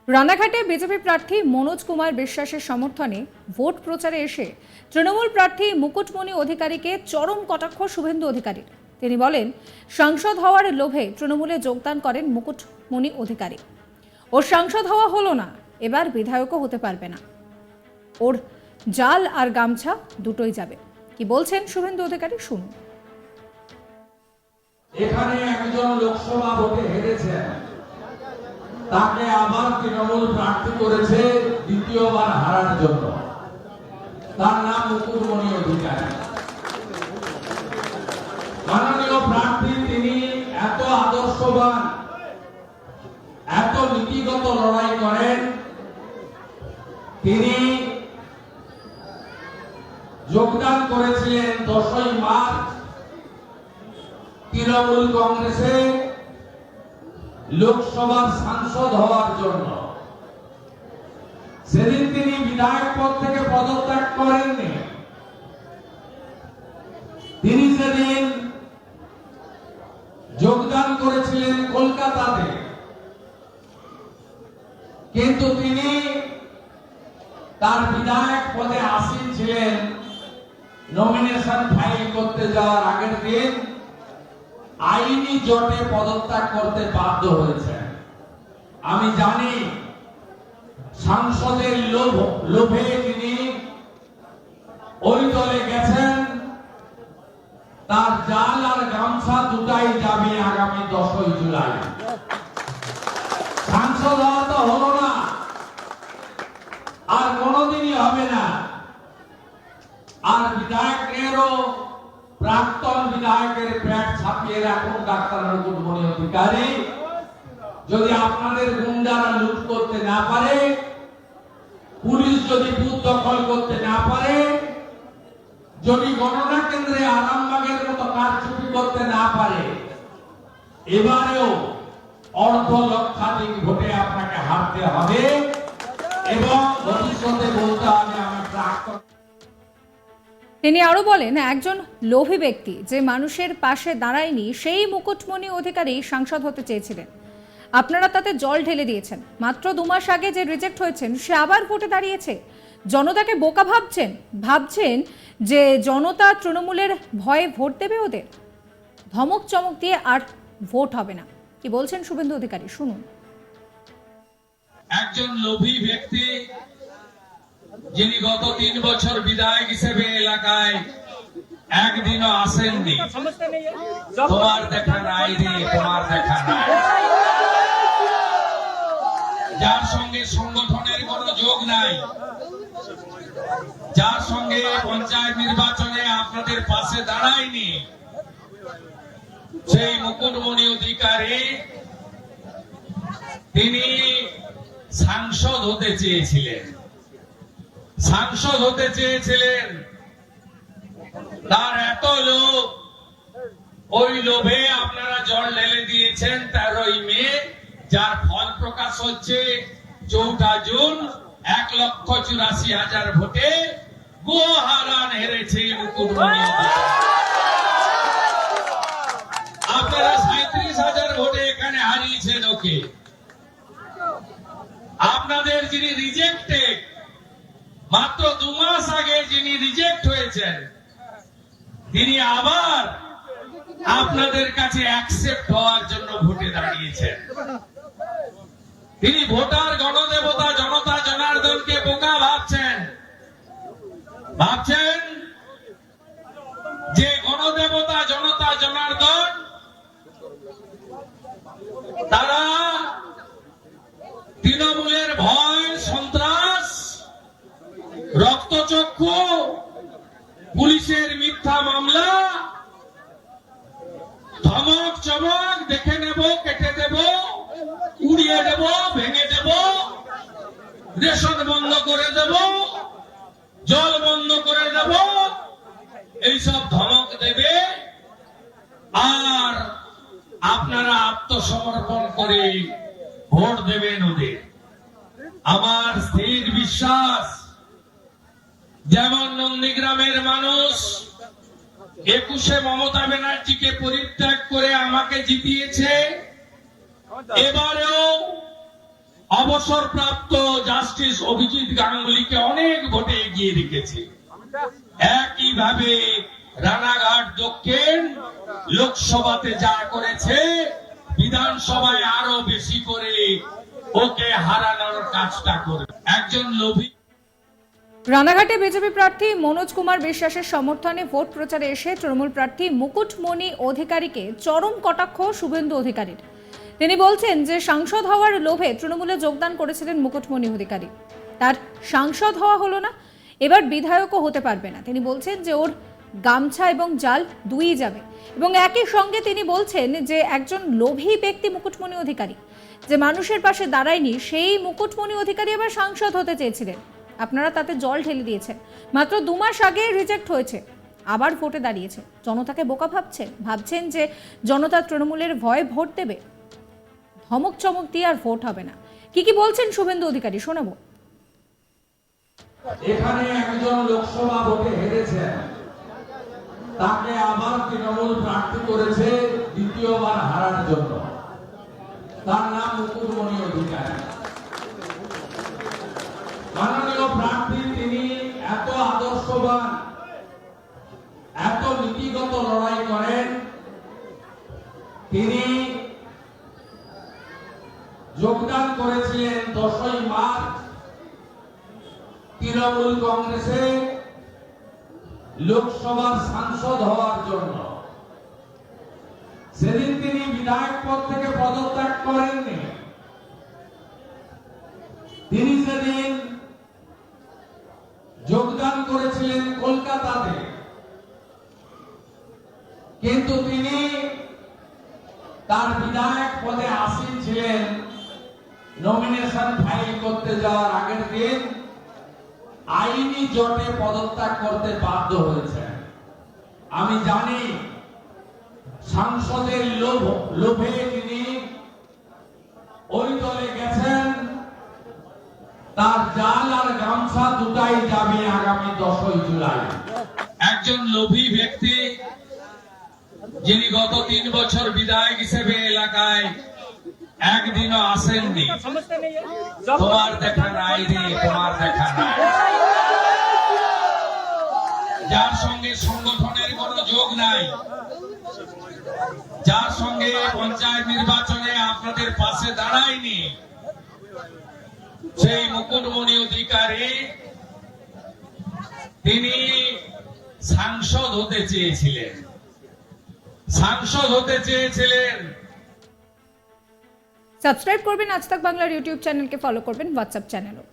রানাঘাটে বিজেপি প্রার্থী মনোজ কুমার বিশ্বাসের সমর্থনে ভোট প্রচারে এসে তৃণমূল প্রার্থী মুকুটমণি অধিকারীকে চরম কটাক্ষ শুভেন্দু অধিকারীর। তিনি বলেন, সাংসদ হওয়ার লোভে তৃণমূলে যোগদান করেন মুকুটমণি অধিকারী। ওর সাংসদ হওয়া হলো না, এবার বিধায়কও হতে পারবে না। ওর জাল আর গামছা দুটোই যাবে। কি বলছেন শুভেন্দু অধিকারী, শুনুন। এখানে একজন লোকসভা ভোটে হেরেছেন, তাকে আবার তৃণমূল প্রার্থী করেছে দ্বিতীয়বার হারার জন্য। তার নাম মুকুটমণি অধিকারী। মাননীয় প্রার্থী, তিনি এত আদর্শবান, এত নীতিগত লড়াই করেন। তিনি যোগদান করেছিলেন 10ই মার্চ তৃণমূল কংগ্রেসে লোকসভার সাংসদ হওয়ার জন্য। সেদিন তিনি বিধায়ক পদ থেকে পদত্যাগ করেননি। তিনি সেদিন যোগদান করেছিলেন কলকাতাতে, কিন্তু তিনি তার বিধায়ক পদে আসীন ছিলেন। নমিনেশন ফাইল করতে যাওয়ার আগের দিন আইনি জটে পদত্যাগ করতে বাধ্য হয়েছেন। আমি জানি সাংসদের লোভে তিনি ওই দলে গেছেন। তার জাল আর গামছা দুটাই যাবে আগামী 10ই জুলাই। সাংসদ হওয়া তো হলো না, আর কোনোদিনই হবে না। আর বিধায়কেরও, প্রাক্তন বিধায়কের পেট ছাপিয়ে রাখুন ডাক্তার মুকুটমণি অধিকারী। যদি আপনাদের গুন্ডারা লুট করতে না পারে, পুলিশ যদি বুথ দখল করতে না পারে, যদি গণনা কেন্দ্রে আরামবাগের মতো কারচুপি করতে না পারে, এবারেও অর্ধ লক্ষাধিক ভোটে আপনাকে হারতে হবে এবং ভবিষ্যতে বলতে হবে আমি প্রাক্তন। তিনি আরো বলেন, একজন লোভী ব্যক্তি যে মানুষের পাশে দাঁড়ায়নি, সেই মুকুটমণি অধিকারী সাংসদ হতে চেয়েছিলেন। আপনারা তাতে জল ঢেলে দিয়েছেন। মাত্র 2 মাস আগে যে রিজেক্ট হয়েছেন, সে আবার ভোটে দাঁড়িয়েছে। জনতাকে বোকা ভাবছেন যে জনতা তৃণমূলের ভয়ে ভোট দেবে ওদের। ধমক চমক দিয়ে আর ভোট হবে না। কি বলছেন শুভেন্দু অধিকারী, শুনুন। একজন লোভী ব্যক্তি, যিনি গত 3 বছর বিধায়ক হিসেবে এলাকায় একদিনও আসেননি। তোমার দেখা নাই রে, তোমার দেখা নাই। যার সঙ্গে সংগঠনের কোনো যোগ নাই, যার সঙ্গে পঞ্চায়েত নির্বাচনে আপনাদের পাশে দাঁড়ায়নি, সেই মুকুটমণি অধিকারী তিনি সাংসদ হতে চেয়েছিলেন। তার এত লোভ, ওই লোভে আপনারা জল ঢেলে দিয়েছেন 13ই মে, যার ফল প্রকাশ হচ্ছে 4 জুন। 1,84,000 ভোটে গোহারান হেরেছে মুকুটমণি অধিকারী। আপনারা 37,000 ভোটে এখানে হারিয়েছেন ওকে। আপনাদের যিনি রিজেক্টেড, মাত্র 2 মাস আগে যিনি রিজেক্ট হয়েছেন, তিনি আবার আপনাদের কাছে অ্যাকসেপ্ট হওয়ার জন্য ভোটে দাঁড়িয়েছেন। তিনি ভোটার গণদেবতা জনতা জনার্দনকে বোকা ভাবছেন যে গণদেবতা জনতা জনার্দন তারা তৃণমূলের ভয়, সন্ত্রাস, রক্তচক্ষু, পুলিশের মিথ্যা মামলা, ধমক চমক, দেখে নেব, কেটে দেব, উড়িয়ে দেব, ভেঙে দেব, রেশন বন্ধ করে দেব, জল বন্ধ করে দেব, এইসব ধমক দেবে। আর আপনারা আত্মসমর্পণ করে ভোট দেবেন ওদের। আমার স্থির বিশ্বাস, যেমন নন্দীগ্রামের মানুষ 21-এ মমতা ব্যানার্জিকে পরিত্যাগ করে আমাকে জিতিয়েছে, এবারেও অবসরপ্রাপ্ত জাস্টিস অভিজিৎ গাঙ্গুলিকে অনেক ভোটে এগিয়ে রেখেছে। একইভাবে রানাঘাট দক্ষিণ লোকসভাতে যা করেছে, বিধানসভায় আরো বেশি করে ওকে হারানোর কাজটা করে। একজন লোভী। রানাঘাটে বিজেপি প্রার্থী মনোজ কুমার বিশ্বাসের সমর্থনে ভোট প্রচারে এসে তৃণমূল প্রার্থী মুকুটমণি অধিকারীকে চরম কটাক্ষ শুভেন্দু অধিকারীর। তিনি বলছেন যে সাংসদ হওয়ার লোভে তৃণমূলে যোগদান করেছিলেন মুকুটমণি অধিকারী, তার সাংসদ হওয়া হলো না, এবার বিধায়কও হতে পারবে না। তিনি বলছেন যে ওর গামছা এবং জাল দুই যাবে, এবং একই সঙ্গে তিনি বলছেন যে একজন লোভী ব্যক্তি মুকুটমণি অধিকারী, যে মানুষের পাশে দাঁড়ায়নি, সেই মুকুটমণি অধিকারী এবার সাংসদ হতে চেয়েছিলেন। আপনারা তাতে জল ঢেলে দিয়েছেন। মাত্র 2 মাস আগে রিজেক্ট হয়েছে, আবার ভোটে দাঁড়িয়েছে। জনতাকে বোকা ভাবছেন যে জনতা তৃণমূলের ভয়ে ভোট দেবে। ধমক চমক দিয়ে আর ভোট হবে না। কি বলছেন শুভেন্দু অধিকারী শোনাবো। এখানে একজন লোকসভা ভোটে হেরেছেন, তাকে আবার তৃণমূল প্রার্থী করেছে দ্বিতীয়বার হারার জন্য। তার নাম মুকুটমণি অধিকারী। মাননীয় প্রার্থী, তিনি এত আদর্শবান, এত নীতিগত লড়াই করেন। তিনি যোগদান করেছিলেন 10ই মার্চ তৃণমূল কংগ্রেসে লোকসভার সাংসদ হওয়ার জন্য। সেদিন তিনি বিধায়ক পদ থেকে পদত্যাগ করেননি। তিনি সেদিন যোগদান করেছিলেন কলকাতাতে, কিন্তু তিনি তার বিধায়ক পদে আসীন ছিলেন। নমিনেশন ফাইল করতে যাওয়ার আগের দিন আইনি জটে পদত্যাগ করতে বাধ্য হয়েছেন। আমি জানি সাংসদের লোভে তিনি ওই দলে গেছেন। তার জাল আর গামছা দুটাই যাবে আগামী 10ই জুলাই। একজন লোভী ব্যক্তি, যিনি গত 3 বছর বিধায়ক হিসেবে এলাকায় একদিনও আসেননি। তোমার দেখা নাই রে, তোমার দেখা নাই। যার সঙ্গে সংগঠনের কোনো যোগ নাই, যার সঙ্গে পঞ্চায়েত নির্বাচনে আপনাদের পাশে দাঁড়ায়নি, সেই মুকুটমণি অধিকারী তিনি সাংসদ হতে চেয়েছিলেন। সাবস্ক্রাইব করবেন আজ তাক বাংলার ইউটিউব চ্যানেলকে, ফলো করবেন হোয়াটসঅ্যাপ চ্যানেলও।